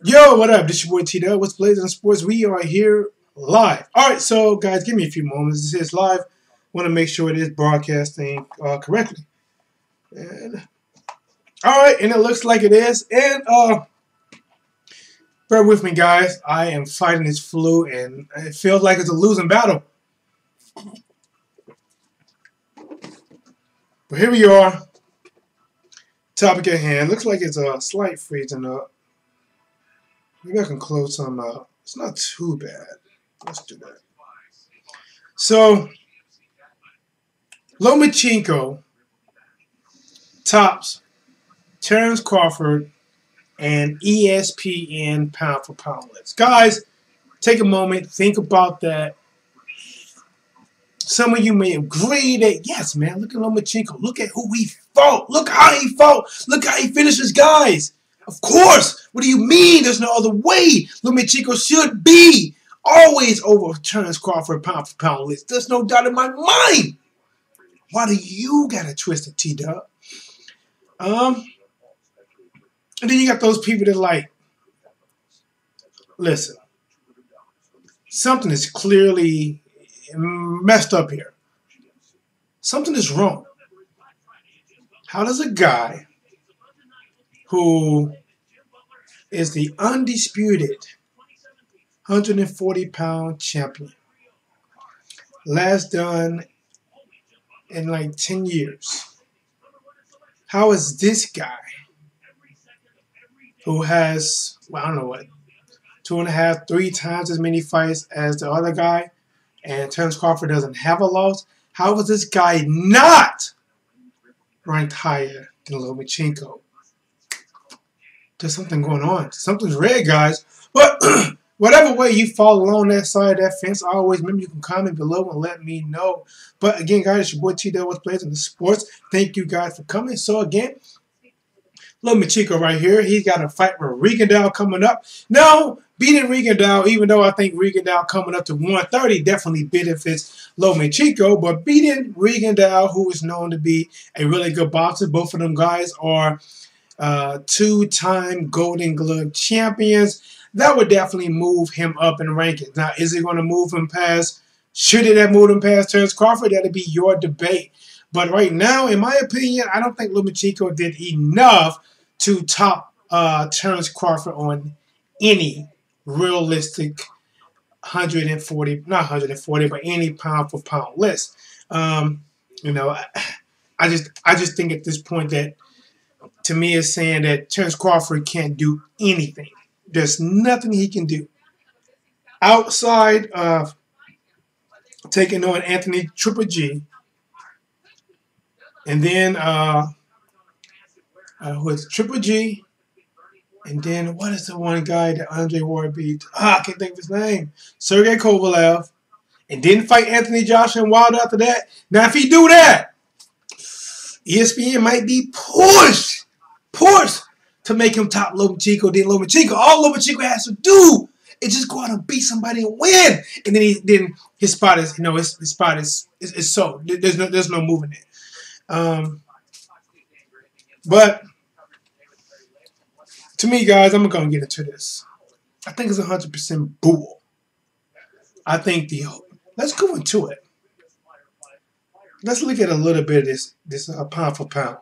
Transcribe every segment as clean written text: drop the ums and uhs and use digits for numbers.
Yo, what up? This your boy T-Dub. What's Blazing Sports? We are here live. All right, so guys, give me a few moments. This is live. Want to make sure it is broadcasting correctly. And all right, and it looks like it is. And bear with me, guys. I am fighting this flu, and it feels like it's a losing battle. But here we are. Topic at hand. Looks like it's a slight freezing up. Maybe I can close some out. It's not too bad. Let's do that. So, Lomachenko tops Terence Crawford and ESPN pound for pound list. Guys, take a moment. Think about that. Some of you may agree that, yes, man, look at Lomachenko. Look at who he fought. Look how he fought. Look how he finishes guys. Of course. What do you mean? There's no other way. Lomachenko should be always over Terence Crawford pound for pound list. There's no doubt in my mind. Why do you got it twisted, T-Dub? And then you got those people that like, listen, something is clearly messed up here. Something is wrong. How does a guy who is the undisputed 140-pound champion, last done in like 10 years, how is this guy who has, well, I don't know what, 2.5, 3 times as many fights as the other guy, and Terence Crawford doesn't have a loss, how is this guy not ranked higher than Lomachenko? There's something going on. Something's red, guys. But whatever way you fall along that side of that fence, I always remember you can comment below and let me know. But again, guys, it's your boy T-Dub with Blazing the Sports. Thank you guys for coming. So again, Lomachenko right here. He's got a fight with Rigondeaux coming up. Now, beating Rigondeaux, even though I think Rigondeaux coming up to 130 definitely benefits Lomachenko, but beating Rigondeaux, who is known to be a really good boxer, both of them guys are 2-time Golden Glove champions. That would definitely move him up in rankings. Now, is it going to move him past? Should it have moved him past Terence Crawford? That'll be your debate. But right now, in my opinion, I don't think Lomachenko did enough to top Terence Crawford on any realistic 140, not 140, but any pound for pound list. You know, I just think at this point that, to me, is saying that Terence Crawford can't do anything. There's nothing he can do outside of taking on Anthony Triple G, and then who is Triple G, and then what is the one guy that Andre Ward beat? I can't think of his name. Sergey Kovalev, and didn't fight Anthony Joshua and Wilder after that. Now, if he do that, ESPN might be pushed to make him top Lomachenko. Then Lomachenko, all Lomachenko has to do is just go out and beat somebody and win, and then his spot is, his spot is so there's no moving it. But to me, guys, I'm gonna get into this. I think it's 100% bull. I think let's go into it. Let's look at a little bit of this pound for pound.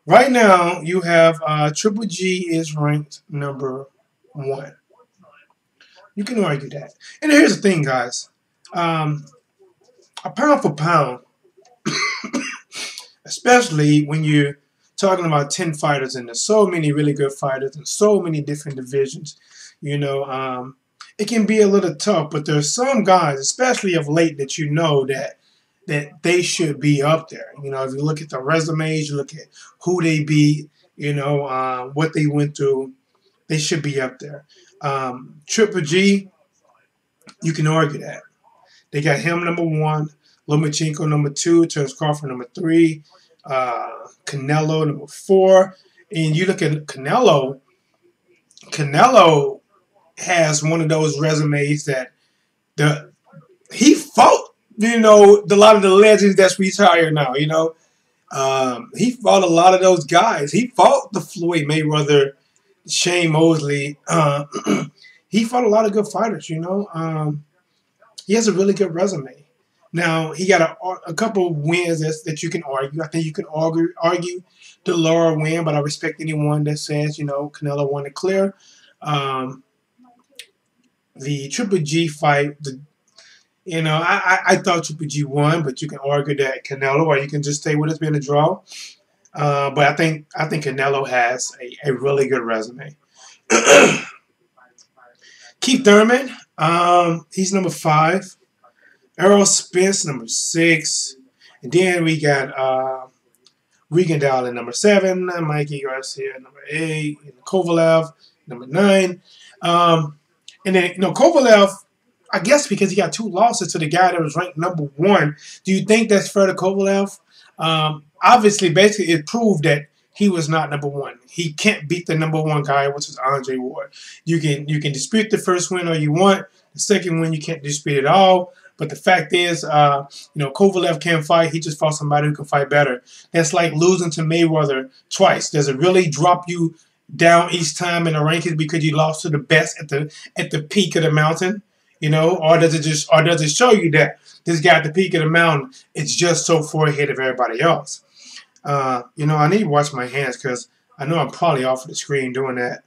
Right now, you have Triple G is ranked number 1. You can argue that. And here's the thing, guys. A pound for pound, especially when you're talking about 10 fighters and there's so many really good fighters and so many different divisions, it can be a little tough. But there's some guys, especially of late, that that they should be up there. If you look at the resumes, you look at who they beat, what they went through, they should be up there. Triple G, you can argue that. They got him number 1, Lomachenko number 2, Terence Crawford number 3, Canelo number 4. And you look at Canelo has one of those resumes that he fought a lot of the legends that's retired now, He fought a lot of those guys. He fought the Floyd Mayweather Shane Mosley, he fought a lot of good fighters, you know. He has a really good resume. Now, he got a couple of wins that you can argue. I think you can argue the Laura win, but I respect anyone that says, you know, Canelo won it clear. The Triple G fight, you know, I thought Triple G won, but you can argue that Canelo, or you can just say, well, it's been a draw. But I think Canelo has a really good resume. Keith Thurman, he's number 5. Errol Spence, number 6. And then we got Regan Dowling, number 7. Mikey Garcia, number 8. And Kovalev, number 9. And then, you know, Kovalev, I guess because he got 2 losses to the guy that was ranked number 1. Do you think that's fair to Kovalev? Obviously, basically, it proved that he was not number 1. He can't beat the number 1 guy, which is Andre Ward. You can dispute the first win all you want. The second win, you can't dispute at all. But the fact is, you know, Kovalev can't fight. He just fought somebody who can fight better. That's like losing to Mayweather twice. Does it really drop you down each time in the rankings because you lost to the best at the peak of the mountain? You know, or does it show you that this guy at the peak of the mountain is just so far ahead of everybody else? You know, I need to watch my hands because I know I'm probably off of the screen doing that.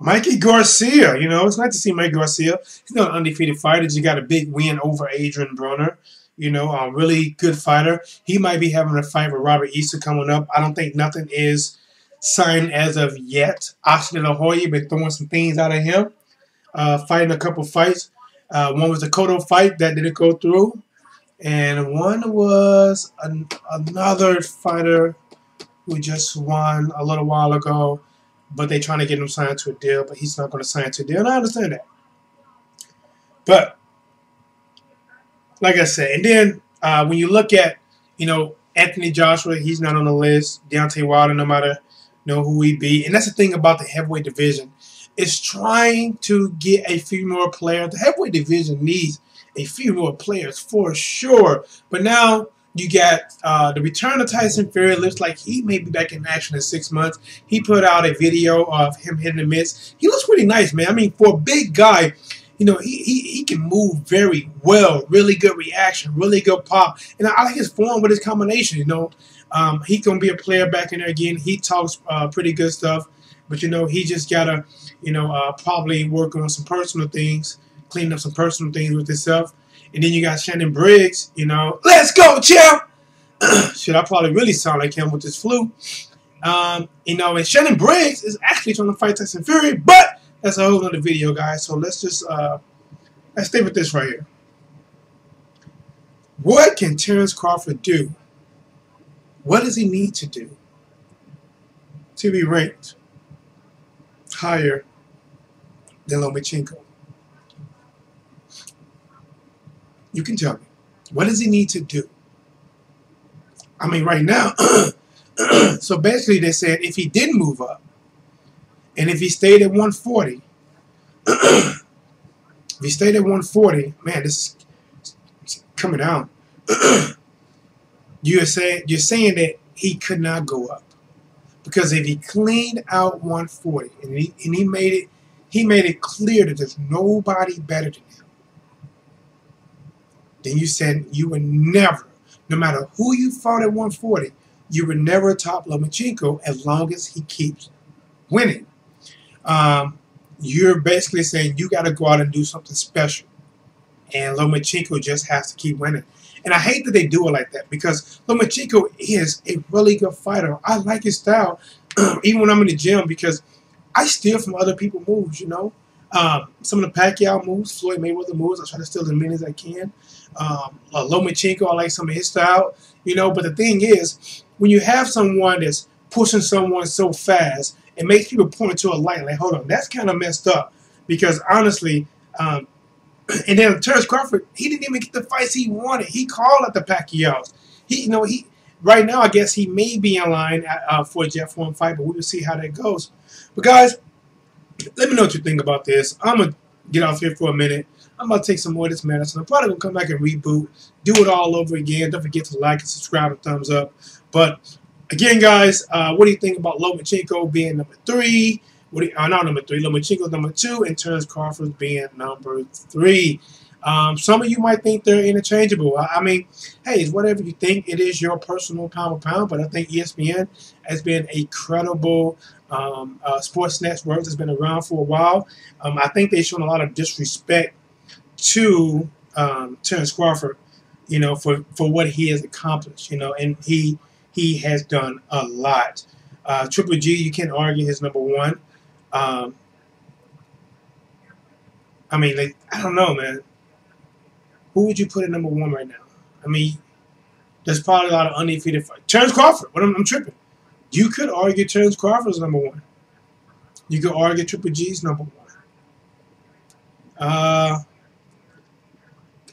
Mikey Garcia, you know, it's nice to see Mikey Garcia. He's not an undefeated fighter. He got a big win over Adrian Broner. You know, a really good fighter. He might be having a fight with Robert Easter coming up. I don't think nothing is signed as of yet. Oscar De La Hoya been throwing some things out of him. Fighting a couple fights. One was the Cotto fight that didn't go through. And one was another fighter who just won a little while ago, but they're trying to get him signed to a deal, but he's not going to sign to a deal, and I understand that. But, like I said, and then when you look at, you know, Anthony Joshua, he's not on the list. Deontay Wilder, no matter, you know, who he beat. And that's the thing about the heavyweight division. It's trying to get a few more players. The heavyweight division needs a few more players for sure. But now you got the return of Tyson Fury. Looks like he may be back in action in 6 months. He put out a video of him hitting the mitts. He looks pretty nice, man. I mean, for a big guy, you know, he can move very well. Really good reaction, really good pop. And I like his form with his combination, you know. He going to be a player back in there again. He talks pretty good stuff. But, you know, he just got to, you know, probably work on some personal things, clean up some personal things with himself. And then you got Shannon Briggs, you know. Let's go, champ! Shit, I probably really sound like him with this flu. You know, and Shannon Briggs is actually trying to fight Tyson Fury, but that's a whole other video, guys. So let's just let's stay with this right here. What can Terence Crawford do? What does he need to do to be ranked higher than Lomachenko? You can tell me. What does he need to do? I mean, right now, so basically they said if he didn't move up, and if he stayed at 140, if he stayed at 140, man, this is coming down. You're saying that he could not go up. Because if he cleaned out 140 and he made it clear that there's nobody better than him, then you said you would never, no matter who you fought at 140, you would never top Lomachenko as long as he keeps winning. You're basically saying you got to go out and do something special. And Lomachenko just has to keep winning. And I hate that they do it like that because Lomachenko is a really good fighter. I like his style, even when I'm in the gym, because I steal from other people's moves, you know. Some of the Pacquiao moves, Floyd Mayweather moves, I try to steal as many as I can. Lomachenko, I like some of his style, you know. But the thing is, when you have someone that's pushing someone so fast, it makes people point to a light like, hold on, that's kind of messed up. Because honestly, and then Terence Crawford, he didn't even get the fights he wanted. He called at the Pacquiaos. He right now, I guess he may be in line for a Jeff Horn fight, but we will see how that goes. But guys, let me know what you think about this. I'm gonna get off here for a minute. I'm about to take some more of this medicine. I'm probably gonna come back and reboot, do it all over again. Don't forget to like and subscribe and thumbs up. But Again, guys, what do you think about Lomachenko being number 3? Not number 3. Lomachenko's number 2, and Terence Crawford being number 3. Some of you might think they're interchangeable. I mean, hey, it's whatever you think. It is your personal pound for pound, but I think ESPN has been a credible sports network that's been around for a while. I think they've shown a lot of disrespect to Terence Crawford, you know, for what he has accomplished, you know, and he has done a lot. Triple G, you can't argue his number 1. I mean, like, I don't know, man. Who would you put at number 1 right now? I mean, there's probably a lot of undefeated fights. Terence Crawford. I'm tripping. You could argue Terence Crawford's number 1. You could argue Triple G's number 1.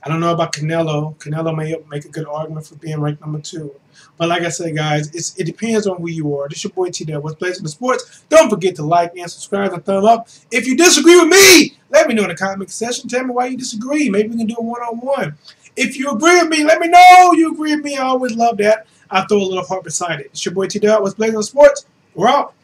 I don't know about Canelo. Canelo may make a good argument for being ranked number 2. But like I said, guys, it depends on who you are. This is your boy T. What's Blazing the Sports. Don't forget to like and subscribe and thumb up. If you disagree with me, let me know in the comment section. Tell me why you disagree. Maybe we can do a one-on-one. If you agree with me, let me know you agree with me. I always love that. I throw a little heart beside it. It's your boy T. What's Blazing the Sports. We're out.